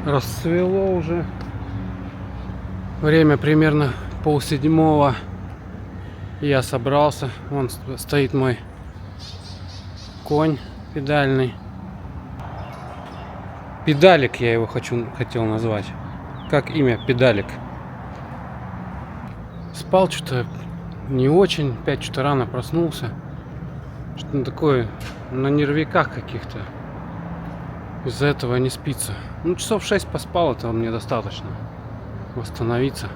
Расцвело уже. Время примерно 6:30. Я собрался. Вон стоит мой конь педальный. Педалик я его хотел назвать. Как имя? Педалик. Спал что-то не очень. 5 что-то рано проснулся. Что-то такое на нервиках каких-то. Из-за этого не спится. Ну, часов 6 поспал, этого мне достаточно. Восстановиться.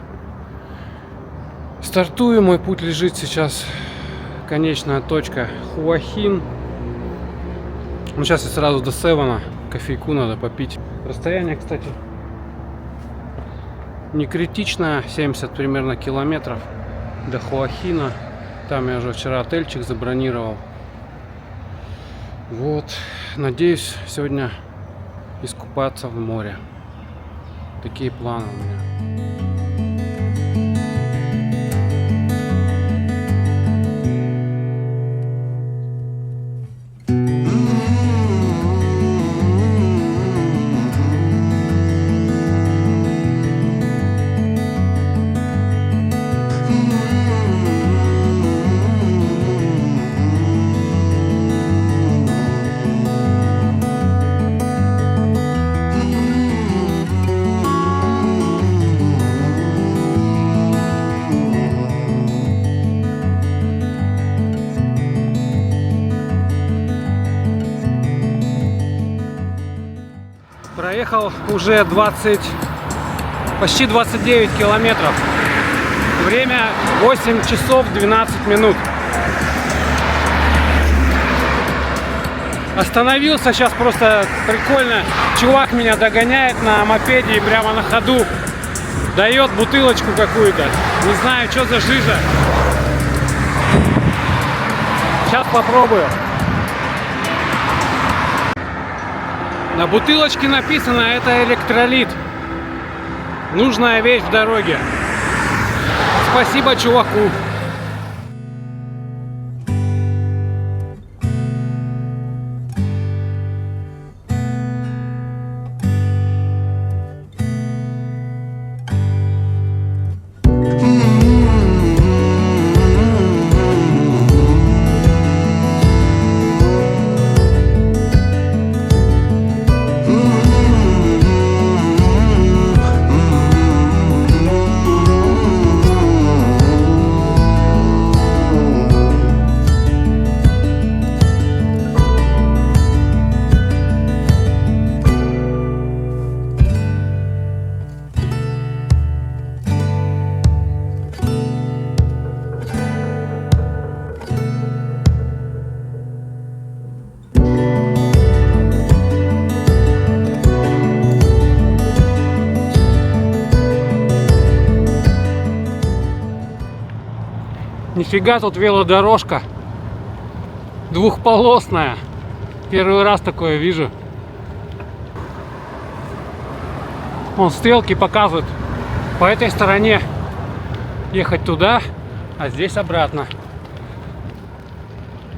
Стартую. Мой путь лежит сейчас. Конечная точка Хуахин. Ну, сейчас я сразу до Севена. Кофейку надо попить. Расстояние, кстати, не критичное. 70 примерно километров до Хуахина. Там я уже вчера отельчик забронировал. Вот. Надеюсь сегодня искупаться в море. Такие планы у меня. Проехал уже почти 29 километров. Время 8 часов 12 минут. Остановился сейчас, просто прикольно. Чувак меня догоняет на мопеде и прямо на ходу дает бутылочку какую-то. Не знаю, что за жижа. Сейчас попробую. На бутылочке написано, это электролит. Нужная вещь в дороге. Спасибо чуваку. Нифига тут велодорожка. Двухполосная. Первый раз такое вижу. Вон стрелки показывают. По этой стороне ехать туда, а здесь обратно.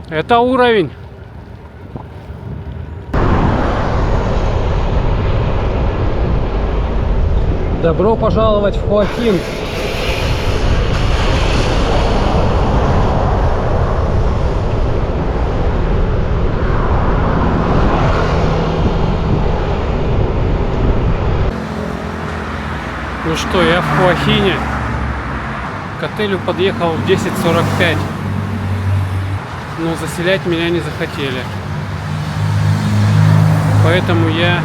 Это уровень. Добро пожаловать в Хуахин. Ну что, я в Хуахине. К отелю подъехал в 10:45. Но заселять меня не захотели. Поэтому я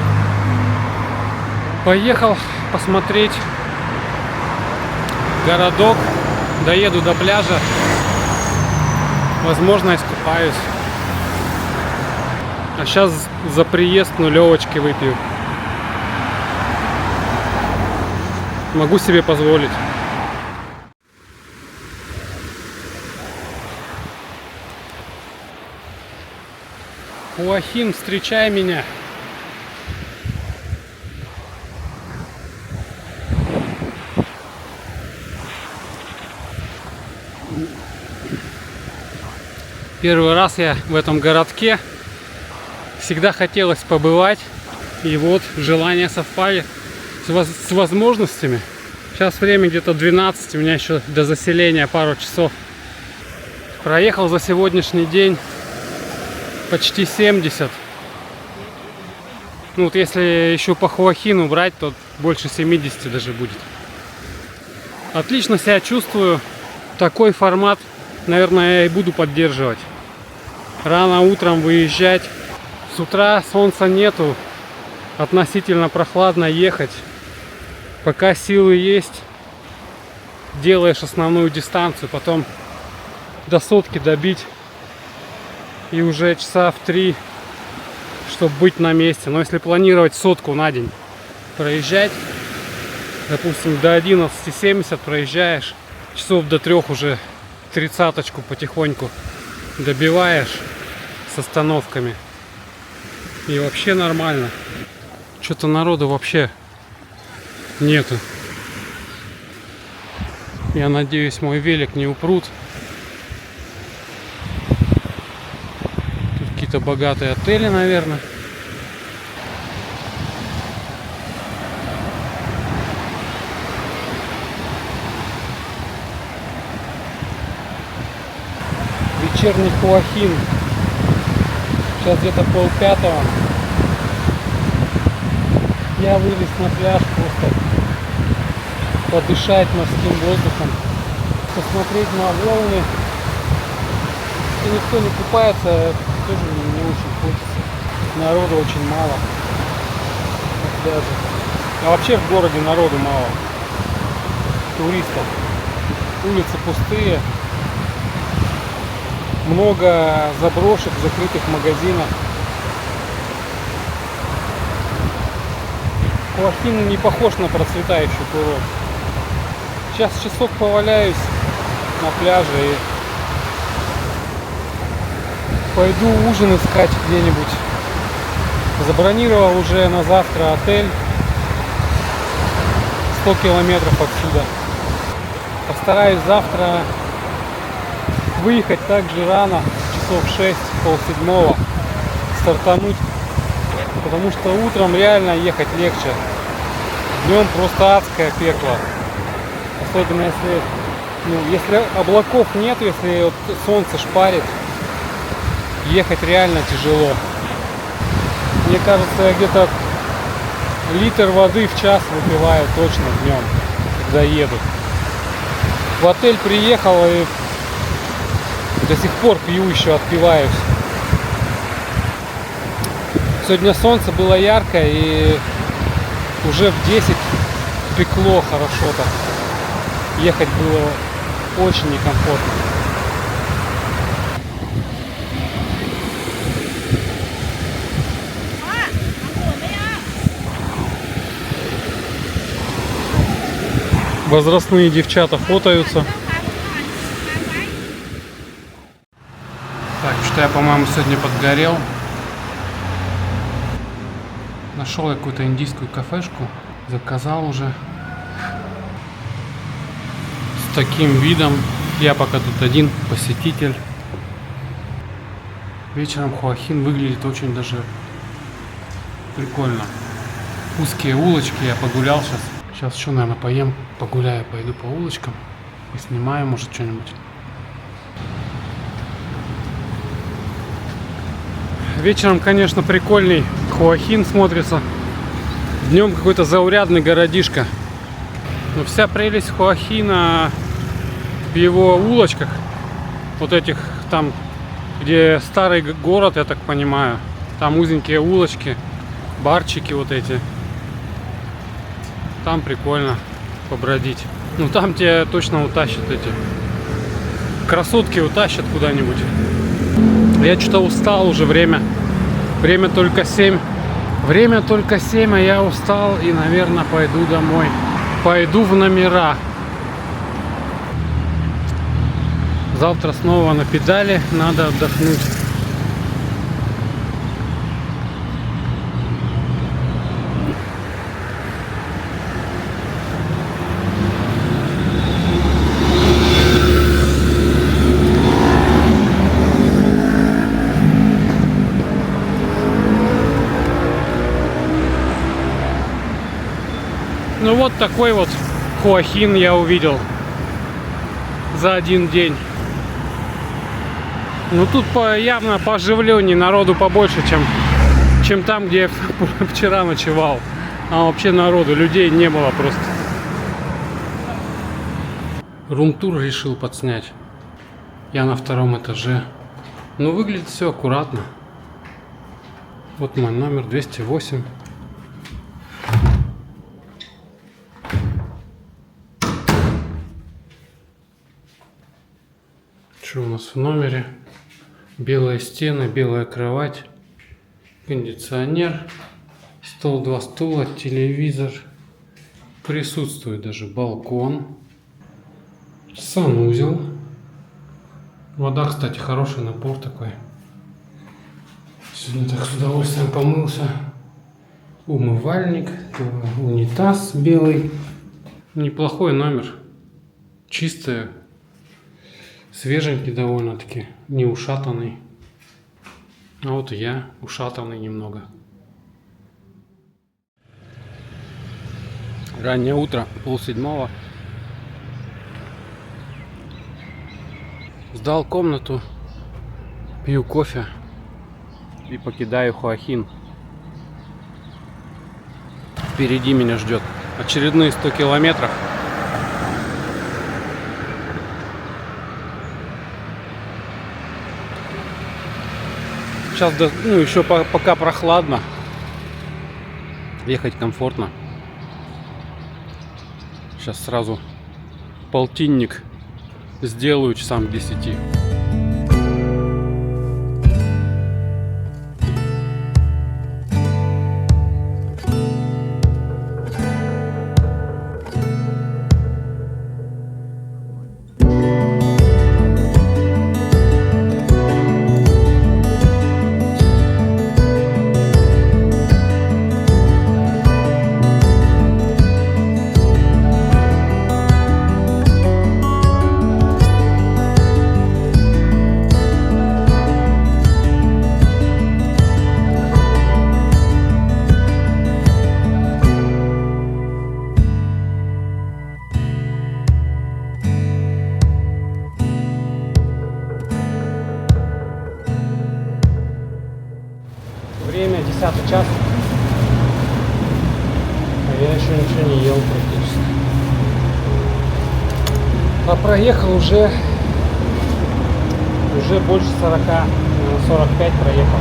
поехал посмотреть городок. Доеду до пляжа. Возможно, искупаюсь. А сейчас за приезд нулевочки выпью. Могу себе позволить. Хуахин, встречай меня. Первый раз я в этом городке. Всегда хотелось побывать. И вот желания совпали с возможностями. Сейчас время где-то 12, у меня еще до заселения пару часов. Проехал за сегодняшний день почти 70. Ну вот если еще по Хуахину брать, то больше 70 даже будет. Отлично себя чувствую. Такой формат, наверное, я и буду поддерживать. Рано утром выезжать. С утра солнца нету. Относительно прохладно ехать. Пока силы есть, делаешь основную дистанцию. Потом до сотки добить. И уже часа в 3, чтобы быть на месте. Но если планировать сотку на день проезжать, допустим, до 11:70 проезжаешь, часов до 3 уже 30-очку потихоньку добиваешь с остановками. И вообще нормально. Что-то народу вообще нету. Я надеюсь, мой велик не упрут. Тут какие-то богатые отели, наверное. Вечерний Хуахин. Сейчас где-то 4:30. Я вылез на пляж просто подышать морским воздухом, посмотреть на волны. И никто не купается, тоже не очень хочется. Народу очень мало. Даже. А вообще в городе народу мало. Туристов. Улицы пустые. Много заброшек, закрытых магазинов. Хуахин не похож на процветающий курорт. Сейчас часок поваляюсь на пляже и пойду ужин искать где-нибудь. Забронировал уже на завтра отель 100 километров отсюда. Постараюсь завтра выехать так же рано, часов 6, полседьмого, стартануть. Потому что утром реально ехать легче. Днем просто адское пекло. Особенно если облаков нет, если вот солнце шпарит, ехать реально тяжело. Мне кажется, я где-то литр воды в час выпиваю точно днем, когда еду. В отель приехал и до сих пор пью, еще отпиваюсь. Сегодня солнце было яркое и уже в 10 пекло хорошо так. Ехать было очень некомфортно. Возрастные девчата фотаются. Так, что я, по-моему, сегодня подгорел. Нашел какую-то индийскую кафешку, заказал уже с таким видом. Я пока тут один посетитель. Вечером Хуахин выглядит очень даже прикольно. Узкие улочки, я погулял сейчас. Сейчас еще, наверное, поем, погуляю, пойду по улочкам, поснимаю, может, что-нибудь. Вечером, конечно, прикольный Хуахин смотрится. Днем какой-то заурядный городишко. Но вся прелесть Хуахина в его улочках. Вот этих там, где старый город, я так понимаю. Там узенькие улочки, барчики вот эти. Там прикольно побродить. Ну там тебя точно утащат эти красотки, утащат куда-нибудь. Я что-то устал уже, время только 7. Время только 7, а я устал и, наверное, пойду домой. Пойду в номера. Завтра снова на педали, надо отдохнуть. Ну вот такой вот Хуахин я увидел за один день. Ну тут явно по оживлению народу побольше, чем там, где я вчера ночевал. А вообще народу, людей не было просто. Рум-тур решил подснять. Я на 2-м этаже. Ну выглядит все аккуратно. Вот мой номер 208. Что у нас в номере? Белые стены, белая кровать, кондиционер, стол, 2 стула, телевизор. Присутствует даже балкон, санузел. Вода, кстати, хороший напор такой. Сегодня так с удовольствием помылся. Умывальник, унитаз белый. Неплохой номер. Чистый, свеженький довольно-таки, не ушатанный. А вот и я ушатанный немного. Раннее утро, 6:30. Сдал комнату, пью кофе и покидаю Хуахин. Впереди меня ждет очередные 100 километров. Сейчас, ну, еще пока прохладно, ехать комфортно. Сейчас сразу полтинник сделаю часам к 10. Время 10 час, а я еще ничего не ел практически. А проехал уже больше 40, 45 проехал.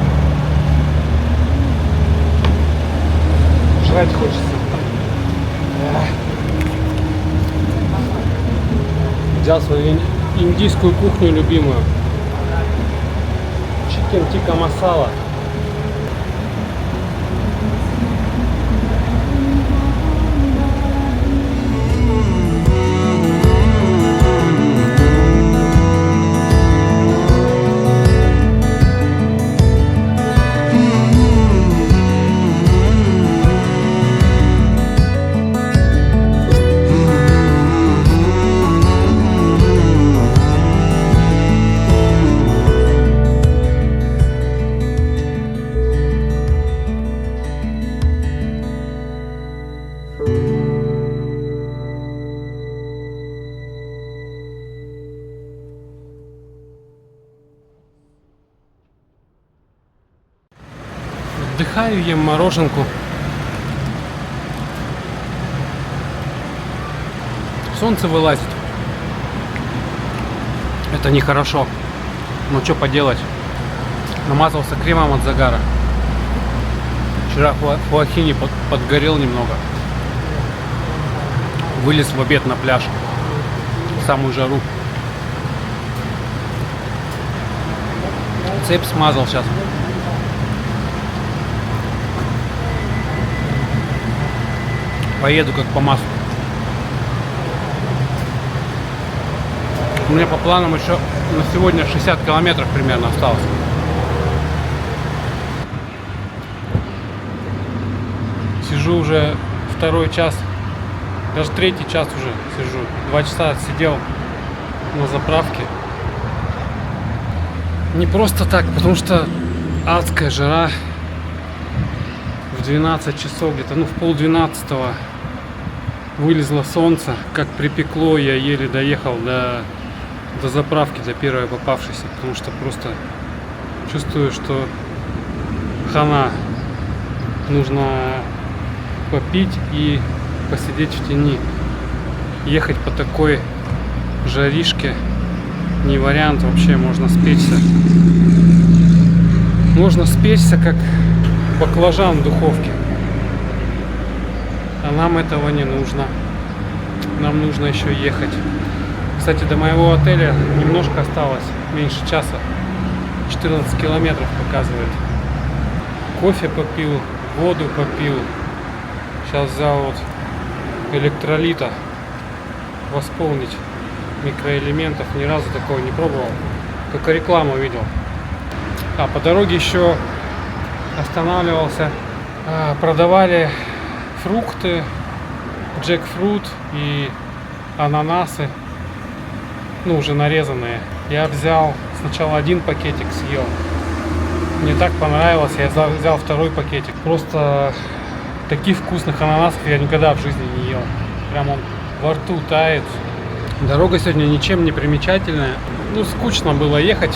Жрать хочется. Взял свою индийскую кухню любимую. Чикен тикка масала. Отдыхаю, ем мороженку. Солнце вылазит. Это нехорошо. Но что поделать? Намазался кремом от загара. Вчера в Хуахине подгорел немного. Вылез в обед на пляж. В самую жару. Цепь смазал сейчас. Поеду как по маслу. У меня по планам еще на сегодня 60 километров примерно осталось. Сижу уже 2-й час, даже 3-й час уже сижу. 2 часа сидел на заправке. Не просто так, потому что адская жара. В 12 часов где-то, ну в 11:30 Вылезло солнце, как припекло, я еле доехал до заправки, до первой попавшейся, потому что просто чувствую, что хана. Нужно попить и посидеть в тени. Ехать по такой жаришке не вариант вообще, можно спечься. Можно спечься, как баклажан в духовке. А нам этого не нужно. Нам нужно еще ехать. Кстати, до моего отеля немножко осталось, меньше часа. 14 километров показывает. Кофе попил, воду попил. Сейчас взял вот электролита восполнить микроэлементов. Ни разу такого не пробовал. Только рекламу видел. А по дороге еще останавливался. Продавали фрукты, джекфрут и ананасы. Ну, уже нарезанные. Я взял сначала один пакетик, съел. Мне так понравилось, я взял второй пакетик. Просто таких вкусных ананасов я никогда в жизни не ел. Прям он во рту тает. Дорога сегодня ничем не примечательная. Ну, скучно было ехать.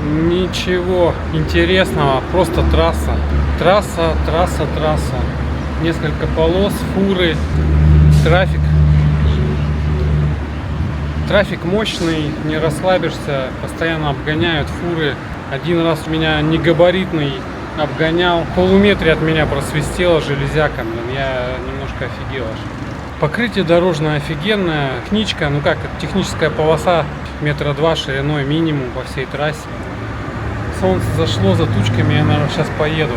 Ничего интересного, просто трасса. Трасса. Несколько полос, фуры, трафик. Трафик мощный, не расслабишься, постоянно обгоняют фуры. Один раз меня негабаритный обгонял, в полуметре от меня просвистело железяком, я немножко офигел аж. Покрытие дорожное офигенное, техничка, ну как, техническая полоса 2 метра шириной минимум по всей трассе. Солнце зашло за тучками, я, наверное, сейчас поеду.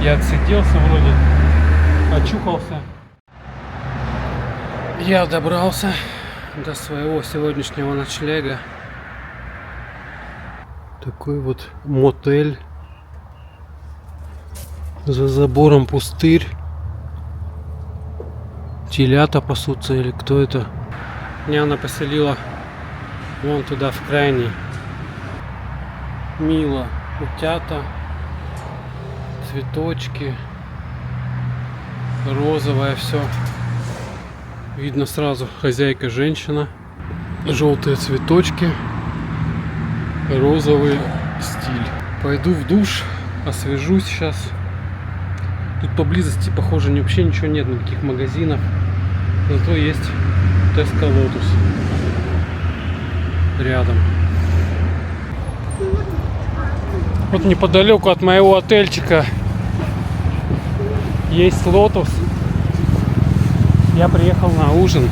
Я отсиделся вроде, очухался. Я добрался до своего сегодняшнего ночлега. Такой вот мотель. За забором пустырь. Телята пасутся или кто это? Меня она поселила вон туда в крайний. Мило. Утята. Цветочки. Розовое все. Видно сразу, хозяйка женщина. Желтые цветочки. Розовый стиль. Пойду в душ, освежусь сейчас. Тут поблизости, похоже, вообще ничего нет, никаких магазинов. Зато есть Tesco Lotus рядом. Вот неподалеку от моего отельчика есть Lotus. Я приехал на ужин.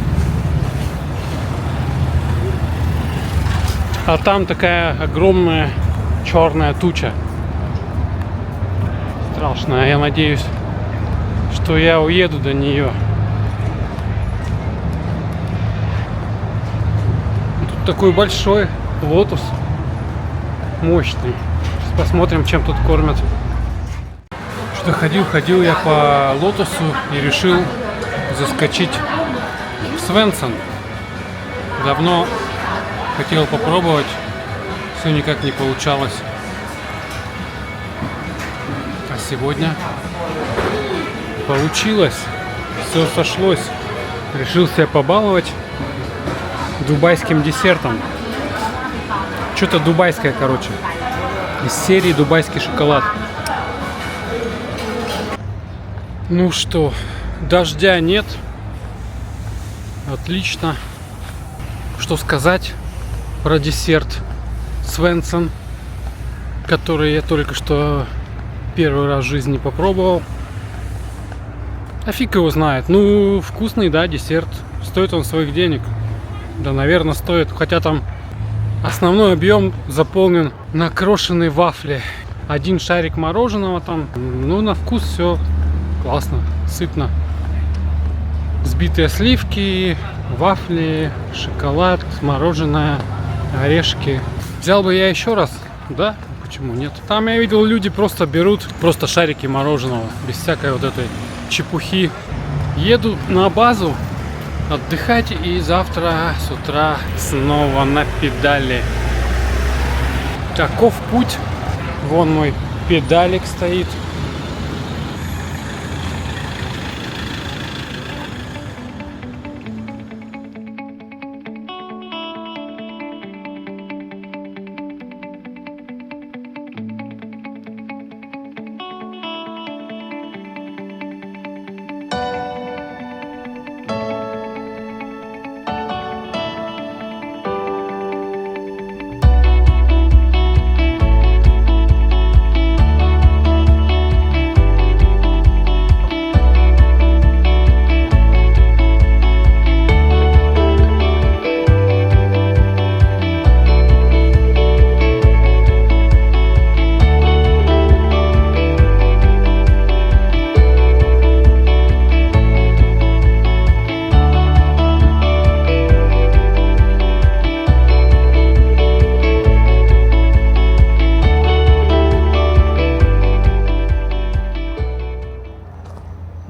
А там такая огромная черная туча. Страшная. Я надеюсь, что я уеду до нее. Тут такой большой лотос. Мощный. Сейчас посмотрим, чем тут кормят. Что ходил я по лотосу и решил заскочить в Свенсон. Давно хотел попробовать, все никак не получалось. А сегодня получилось, все сошлось. Решил себя побаловать дубайским десертом. Что-то дубайское, короче. Из серии дубайский шоколад. Ну что, дождя нет. Отлично. Что сказать про десерт Свенсон, который я только что первый раз в жизни попробовал. А фиг его знает. Ну, вкусный, да, десерт. Стоит он своих денег. Да, наверное, стоит. Хотя там основной объем заполнен на крошеной вафле. Один шарик мороженого там. Ну, на вкус все классно, сытно. Взбитые сливки, вафли, шоколад, мороженое, орешки. Взял бы я еще раз, да? Почему нет? Там я видел, люди просто берут просто шарики мороженого, без всякой вот этой чепухи. Еду на базу отдыхать и завтра с утра снова на педали. Таков путь. Вон мой педалик стоит.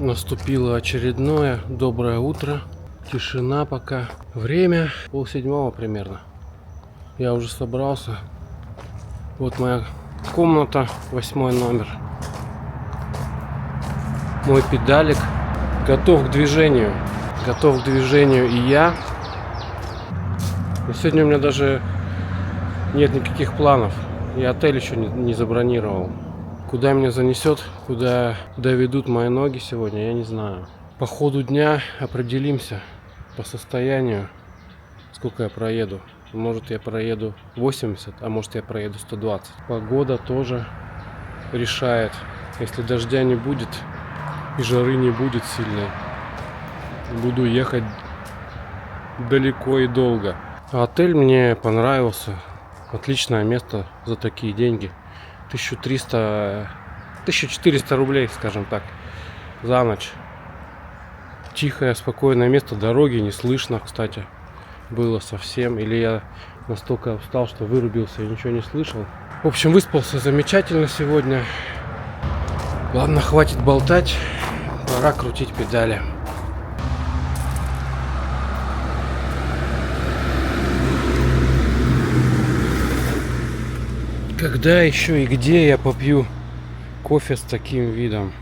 Наступило очередное доброе утро. Тишина пока. Время 6:30 примерно. Я уже собрался. Вот моя комната, 8 номер. Мой педалик. Готов к движению. Готов к движению и я. Но сегодня у меня даже нет никаких планов. Я отель еще не забронировал. Куда меня занесет, куда доведут мои ноги сегодня, я не знаю. По ходу дня определимся по состоянию, сколько я проеду. Может, я проеду 80, а может, я проеду 120. Погода тоже решает. Если дождя не будет и жары не будет сильной, буду ехать далеко и долго. Отель мне понравился. Отличное место за такие деньги. 1400 рублей, скажем так, за ночь. Тихое, спокойное место. Дороги не слышно, кстати, было совсем. Или я настолько устал, что вырубился и ничего не слышал. В общем, выспался замечательно сегодня. Ладно, хватит болтать. Пора крутить педали. Когда еще и где я попью кофе с таким видом?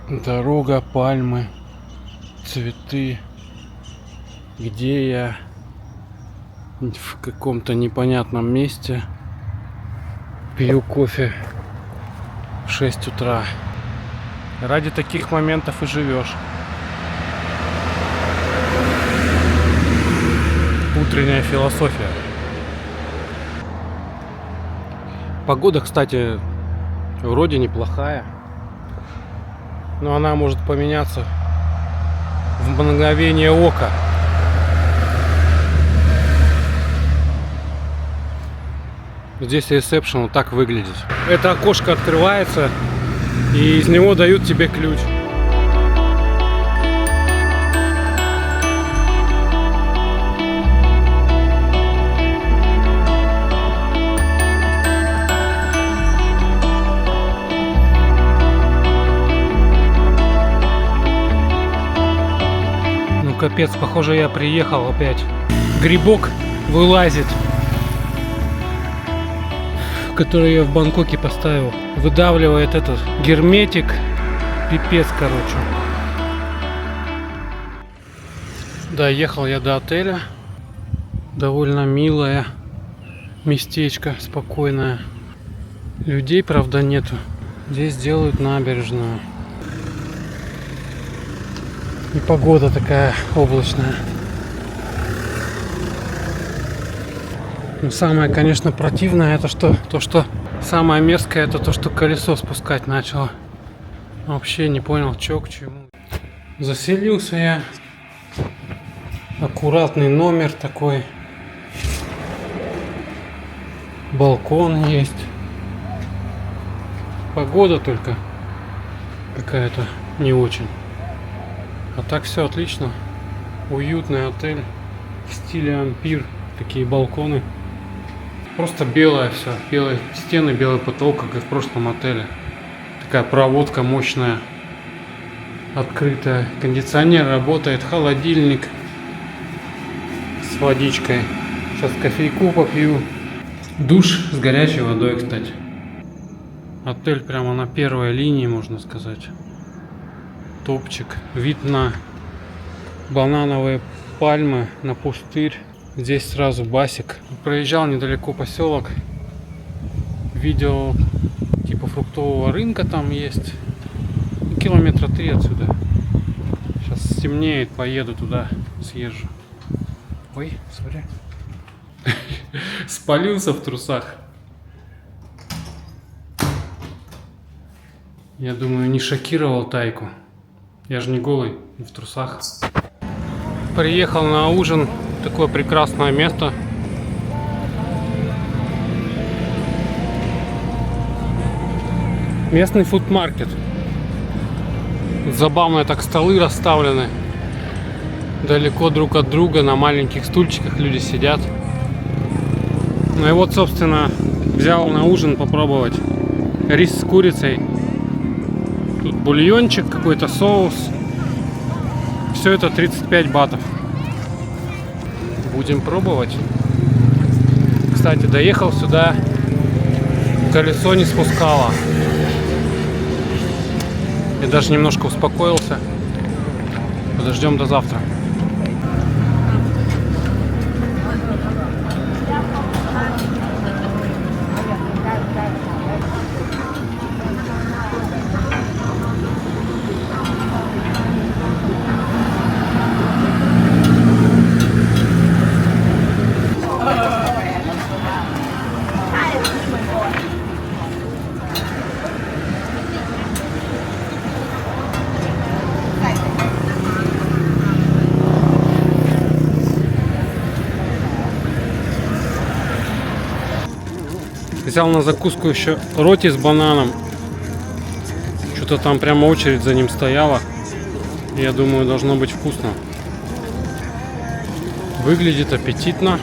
Дорога, пальмы, цветы. Где я? В каком-то непонятном месте пью кофе в 6 утра. Ради таких моментов и живешь. Утренняя философия. Погода, кстати, вроде неплохая, но она может поменяться в мгновение ока. Здесь ресепшн вот так выглядит. Это окошко открывается, и из него дают тебе ключ. Капец, похоже, я приехал опять. Грибок вылазит, который я в Бангкоке поставил. Выдавливает этот герметик. Пипец, короче. Доехал я до отеля. Довольно милое местечко, спокойное. Людей, правда, нету. Здесь делают набережную. И погода такая облачная. Но самое, конечно, противное, это что самое мерзкое, это то, что колесо спускать начало. Вообще не понял, чё к чему. Заселился я. Аккуратный номер такой. Балкон есть. Погода только какая-то не очень. А так все отлично. Уютный отель в стиле ампир. Такие балконы. Просто белое все. Белые стены, белый потолок, как и в прошлом отеле. Такая проводка мощная. Открытая. Кондиционер работает. Холодильник с водичкой. Сейчас кофейку попью. Душ с горячей водой, кстати. Отель прямо на первой линии, можно сказать. Топчик. Вид на банановые пальмы, на пустырь. Здесь сразу басик. Проезжал недалеко поселок. Видел типа фруктового рынка там есть. Километра 3 отсюда. Сейчас стемнеет, поеду туда, съезжу. Ой, сори. Спалился в трусах. Я думаю, не шокировал Тайку. Я же не голый, в трусах. Приехал на ужин. Такое прекрасное место. Местный фудмаркет. Забавно так столы расставлены. Далеко друг от друга, на маленьких стульчиках люди сидят. Ну и вот, собственно, взял на ужин попробовать рис с курицей. Тут бульончик, какой-то соус. Все это 35 батов. Будем пробовать. Кстати, доехал сюда, колесо не спускало. Я даже немножко успокоился. Подождем до завтра. Взял на закуску еще роти с бананом. Что-то там прямо очередь за ним стояла. Я думаю, должно быть вкусно. Выглядит аппетитно.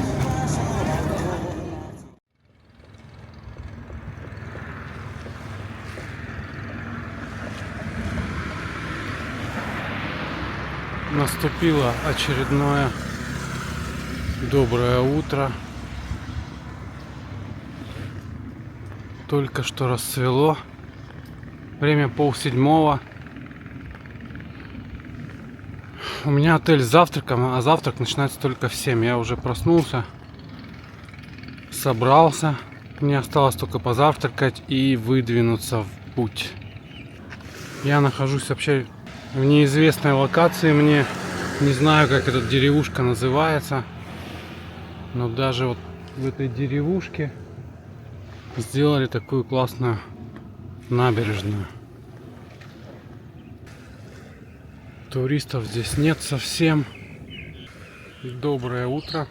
Наступило очередное доброе утро. Только что рассвело. Время 6:30. У меня отель с завтраком, а завтрак начинается только в 7. Я уже проснулся, собрался. Мне осталось только позавтракать и выдвинуться в путь. Я нахожусь вообще в неизвестной локации. Мне не знаю, как эта деревушка называется. Но даже вот в этой деревушке сделали такую классную набережную. Туристов здесь нет совсем. Доброе утро.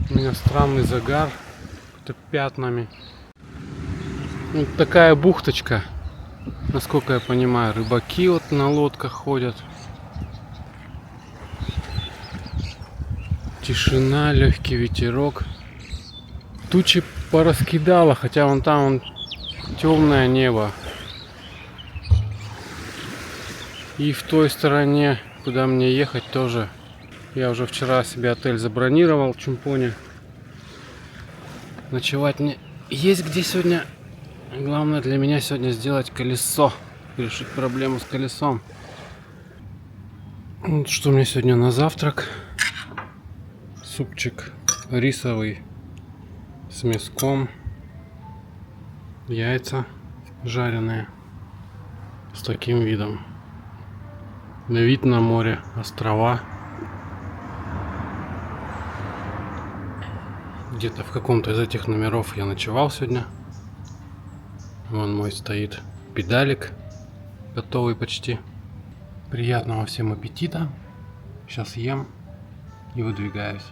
У меня странный загар с пятнами. Вот такая бухточка. Насколько я понимаю, рыбаки вот на лодках ходят. Тишина, легкий ветерок. Тучи пораскидало, хотя вон там темное небо. И в той стороне, куда мне ехать, тоже. Я уже вчера себе отель забронировал в Чумпоне. Ночевать мне есть где сегодня. Главное для меня сегодня сделать колесо. Решить проблему с колесом. Вот что у меня сегодня на завтрак. Супчик рисовый с мяском, яйца жареные с таким видом. Вид на море, острова. Где-то в каком-то из этих номеров я ночевал сегодня. Вон мой стоит педалик, готовый почти. Приятного всем аппетита. Сейчас ем и выдвигаюсь.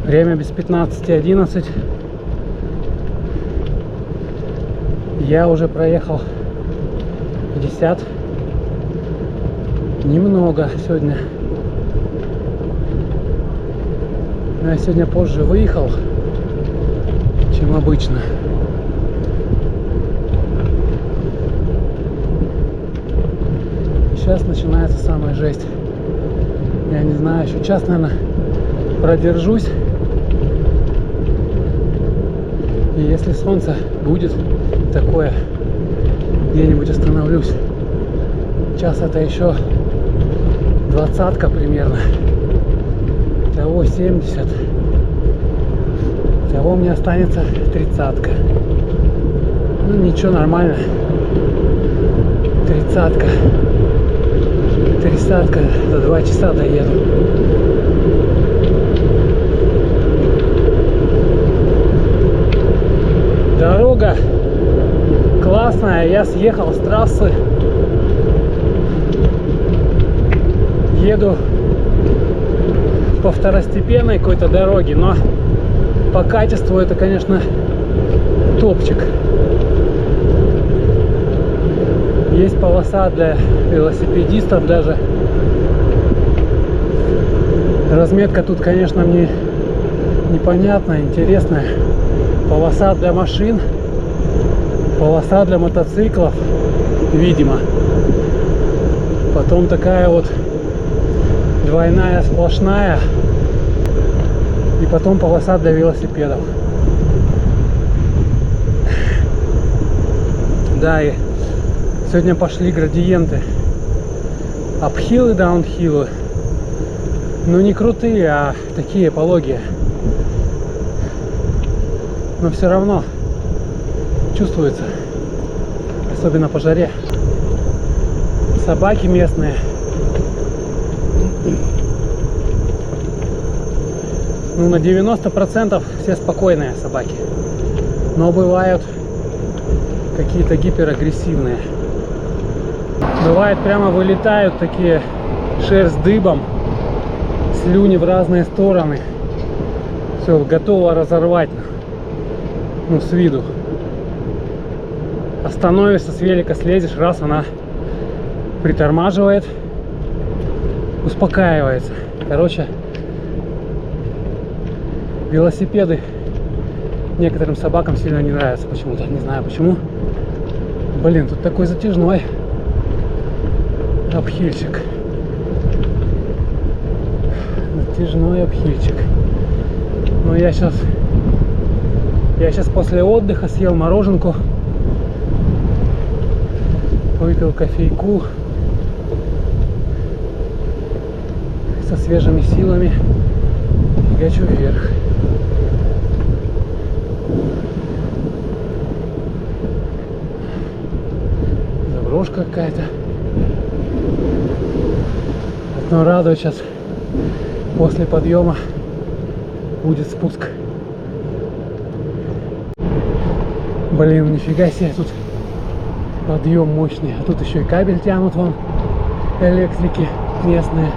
Время без 15:11. Я уже проехал 50. Немного сегодня. Но я сегодня позже выехал, чем обычно. Сейчас начинается самая жесть. Я не знаю, еще час, наверное, продержусь. И если солнце будет такое, где-нибудь остановлюсь. Час это еще 20-ка примерно. Того 70. Того мне останется 30-ка. Ну ничего, нормально. 30-ка. Тридцатка, за 2 часа доеду. Дорога классная, я съехал с трассы. Еду по второстепенной какой-то дороге, но по качеству это, конечно, топчик. Есть полоса для велосипедистов даже. Разметка тут, конечно, мне непонятная, интересная. Полоса для машин, полоса для мотоциклов, видимо. Потом такая вот двойная сплошная. И потом полоса для велосипедов. Да, и сегодня пошли градиенты. Апхиллы, даунхиллы. Ну не крутые, а такие пологие. Но все равно чувствуется. Особенно по жаре. Собаки местные. Ну, на 90% все спокойные собаки. Но бывают какие-то гиперагрессивные. Бывает, прямо вылетают такие, шерсть дыбом, слюни в разные стороны. Все, готово разорвать. Ну, с виду. Остановишься, с велика слезешь, раз, она притормаживает, успокаивается. Короче, велосипеды некоторым собакам сильно не нравятся почему-то. Не знаю почему. Блин, тут такой затяжной обхильчик. Затяжной обхильчик. Но я сейчас после отдыха съел мороженку, выпил кофейку со свежими силами. Фигачу вверх. Заброшка какая-то. Одно радует, сейчас после подъема будет спуск. Блин, нифига себе, тут подъем мощный. А тут еще и кабель тянут вон электрики местные.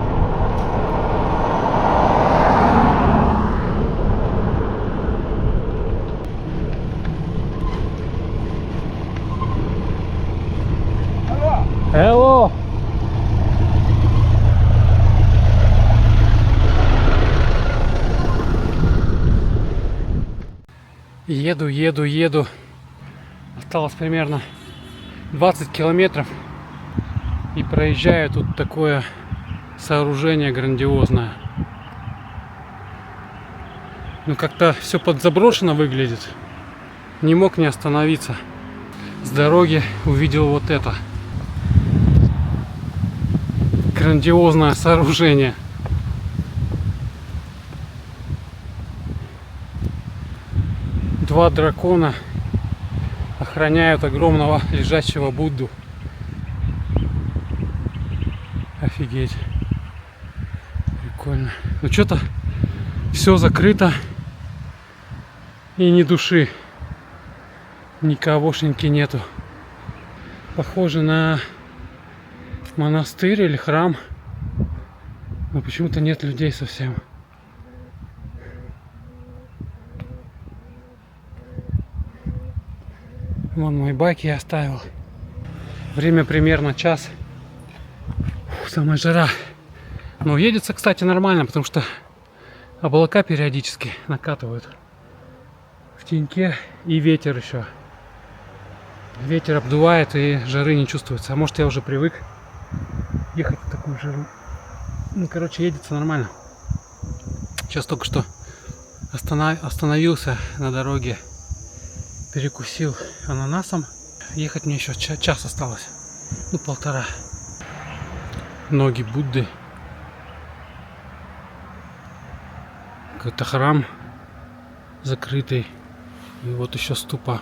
Hello. Еду. Осталось примерно 20 километров. И проезжаю тут такое сооружение грандиозное. Ну, как-то все подзаброшено выглядит. Не мог не остановиться. С дороги увидел вот это. Грандиозное сооружение. Два дракона охраняют огромного лежащего Будду. Офигеть. Прикольно. Ну что-то все закрыто. И ни души. Никогошеньки нету. Похоже на монастырь или храм. Но почему-то нет людей совсем. Вон мой байк я оставил. Время примерно час. Самая жара. Но едется, кстати, нормально, потому что облака периодически накатывают. В теньке и ветер еще. Ветер обдувает и жары не чувствуется. А может, я уже привык ехать в такую жару. Ну, короче, едется нормально. Сейчас только что остановился на дороге. Перекусил ананасом. Ехать мне еще час осталось. Ну, 1,5. Ноги Будды. Какой-то храм закрытый. И вот еще ступа.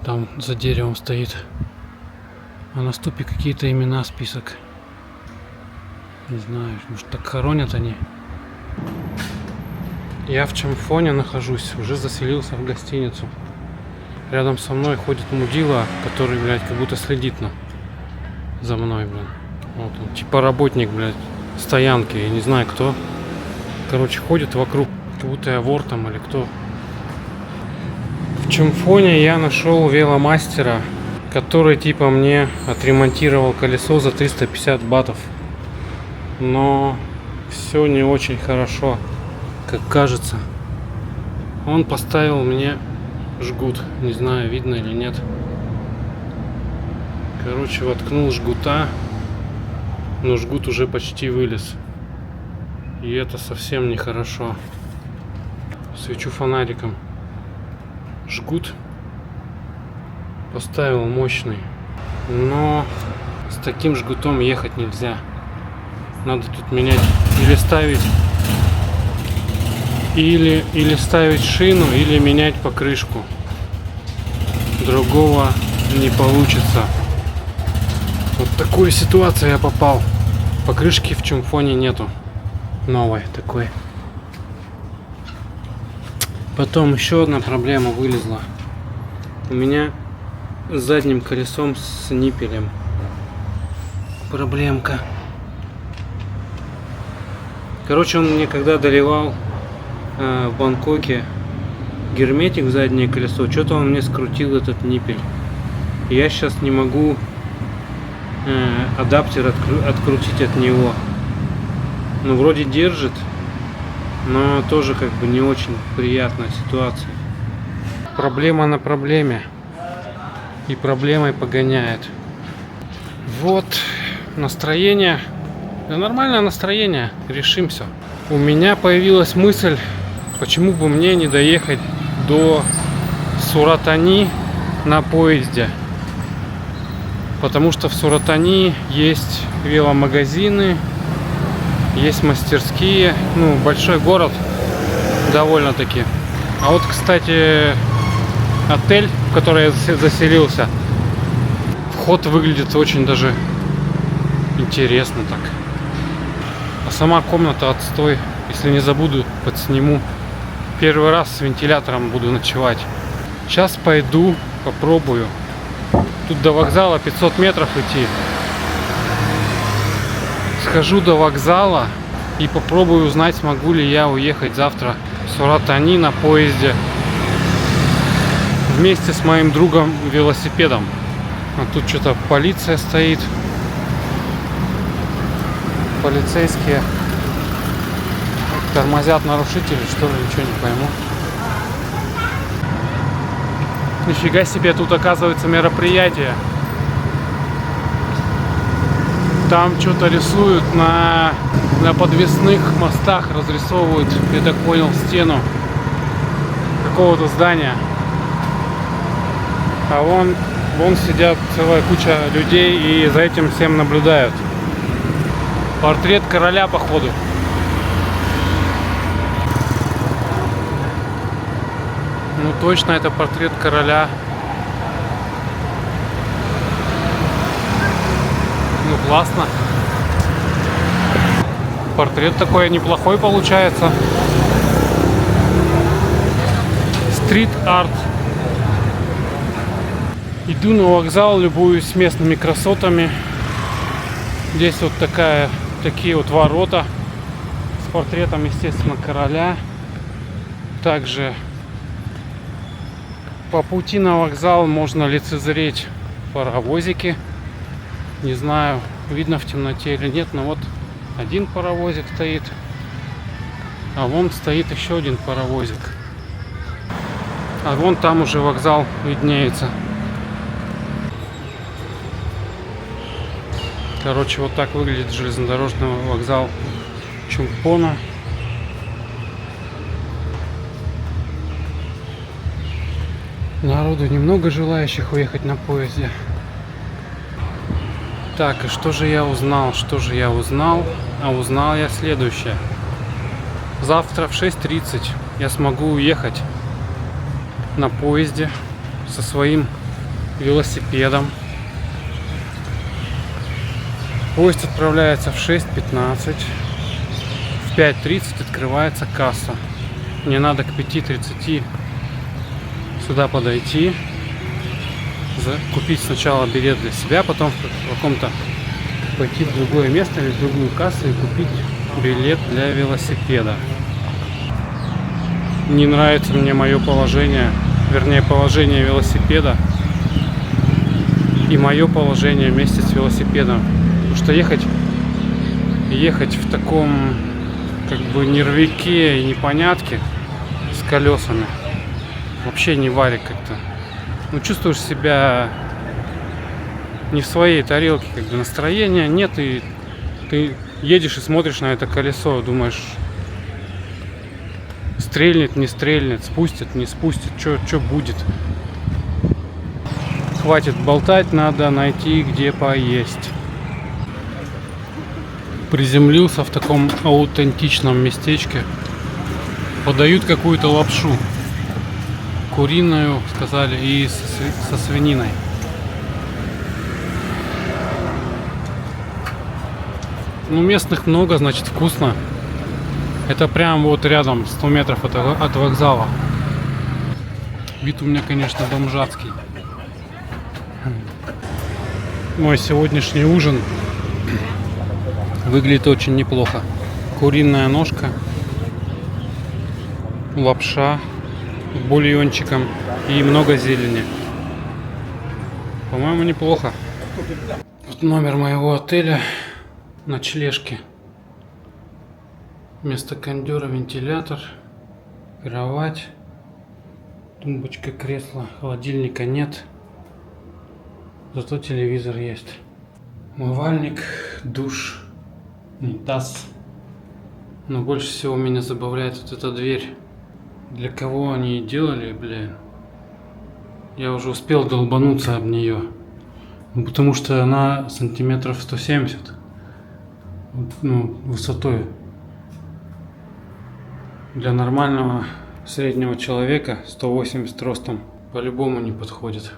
Там за деревом стоит. А на ступе какие-то имена, список. Не знаю, может так хоронят они. Я в Чамфоне нахожусь, уже заселился в гостиницу. Рядом со мной ходит мудила, который, блядь, как будто следит за мной, блин. Вот он, типа работник, блядь, стоянки, я не знаю кто. Короче, ходит вокруг, как будто я вор там или кто. В Чамфоне я нашел веломастера, который типа мне отремонтировал колесо за 350 батов. Но все не очень хорошо, как кажется. Он поставил мне жгут, не знаю, видно или нет. Короче, воткнул жгута, но жгут уже почти вылез. И это совсем нехорошо. Свечу фонариком. Жгут поставил мощный, но с таким жгутом ехать нельзя. Надо тут менять или ставить или ставить шину, или менять покрышку. Другого не получится. Вот в такую ситуацию я попал. Покрышки в Чамфоне нету. Новой такой. Потом еще одна проблема вылезла. У меня с задним колесом с ниппелем проблемка. Короче, он мне когда доливал в Бангкоке герметик в заднее колесо, что-то он мне скрутил этот ниппель. Я сейчас не могу адаптер открутить от него. Ну, вроде держит, но тоже как бы не очень приятная ситуация. Проблема на проблеме. И проблемой погоняет. Вот настроение. Да нормальное настроение. Решим все. У меня появилась мысль, почему бы мне не доехать до Суратани на поезде. Потому что в Суратани есть веломагазины, есть мастерские. Ну, большой город довольно-таки. А вот, кстати, отель, в который я заселился, вход выглядит очень даже интересно так. А сама комната отстой. Если не забуду, подсниму. Первый раз с вентилятором буду ночевать. Сейчас пойду, попробую. Тут до вокзала 500 метров идти. Схожу до вокзала и попробую узнать, смогу ли я уехать завтра в Суратани на поезде вместе с моим другом велосипедом. А тут что-то полиция стоит. Полицейские тормозят нарушителей, что ли, ничего не пойму. Нифига себе, тут оказывается мероприятие. Там что-то рисуют на подвесных мостах, разрисовывают, я так понял, стену какого-то здания. А вон сидят целая куча людей и за этим всем наблюдают. Портрет короля, походу. Ну точно, это портрет короля. Ну классно. Портрет такой неплохой получается. Стрит-арт. Иду на вокзал, любуюсь местными красотами. Здесь вот такие вот ворота с портретом, естественно, короля. Также по пути на вокзал можно лицезреть паровозики. Не знаю, видно в темноте или нет, но вот один паровозик стоит, а вон стоит еще один паровозик. А вон там уже вокзал виднеется. Короче, вот так выглядит железнодорожный вокзал Чамфона. Народу немного желающих уехать на поезде. Так, и что же я узнал? А узнал я следующее. Завтра в 6:30 я смогу уехать на поезде со своим велосипедом. Поезд отправляется в 6:15. В 5:30 открывается касса. Мне надо к 5:30 сюда подойти, купить сначала билет для себя, потом в каком-то пойти в другое место или в другую кассу и купить билет для велосипеда. Не нравится мне мое положение, вернее положение велосипеда и мое положение вместе с велосипедом. Потому что ехать в таком как бы нервике и непонятке с колесами вообще не варик как-то. Ну, чувствуешь себя не в своей тарелке, как бы настроения нет, и ты едешь и смотришь на это колесо, думаешь, стрельнет, не стрельнет, спустит, не спустит, что будет. Хватит болтать, надо найти где поесть. Приземлился в таком аутентичном местечке. Подают какую-то лапшу. Куриную, сказали, и со свининой. Ну, местных много, значит, вкусно. Это прям вот рядом, 100 метров от вокзала. Вид у меня, конечно, бомжатский. Мой сегодняшний ужин выглядит очень неплохо. Куриная ножка, лапша с бульончиком и много зелени. По-моему, неплохо. Вот номер моего отеля. Ночлежки. Вместо кондера вентилятор, кровать, тумбочка, кресло, холодильника нет, зато телевизор есть. Умывальник, душ, унитаз. Но больше всего меня забавляет вот эта дверь. Для кого они делали, блин? Я уже успел долбануться об нее. Ну, потому что она сантиметров 170. Ну, высотой. Для нормального среднего человека 180 ростом по-любому не подходит.